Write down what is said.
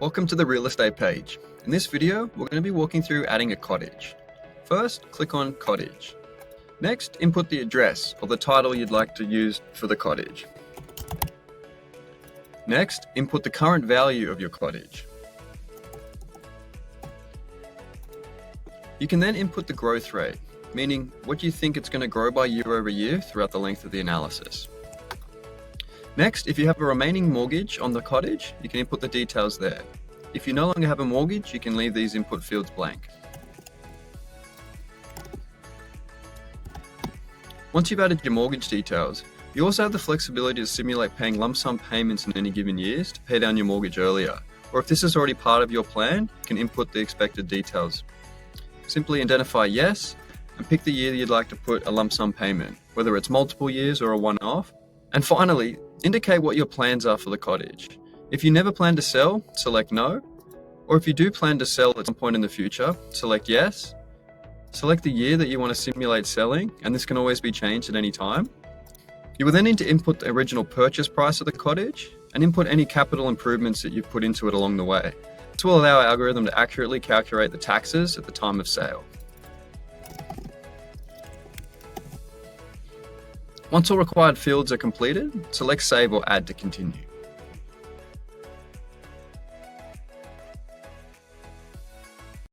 Welcome to the real estate page. In this video, we're going to be walking through adding a cottage. First, click on Cottage. Next, input the address or the title you'd like to use for the cottage. Next, input the current value of your cottage. You can then input the growth rate, meaning what you think it's going to grow by year over year throughout the length of the analysis. Next, if you have a remaining mortgage on the cottage, you can input the details there. If you no longer have a mortgage, you can leave these input fields blank. Once you've added your mortgage details, you also have the flexibility to simulate paying lump sum payments in any given years to pay down your mortgage earlier. Or if this is already part of your plan, you can input the expected details. Simply identify yes, and pick the year you'd like to put a lump sum payment, whether it's multiple years or a one-off. And finally, indicate what your plans are for the cottage. If you never plan to sell, select no. Or if you do plan to sell at some point in the future, select yes. Select the year that you want to simulate selling, and this can always be changed at any time. You will then need to input the original purchase price of the cottage and input any capital improvements that you've put into it along the way. This will allow our algorithm to accurately calculate the taxes at the time of sale. Once all required fields are completed, select Save or Add to continue.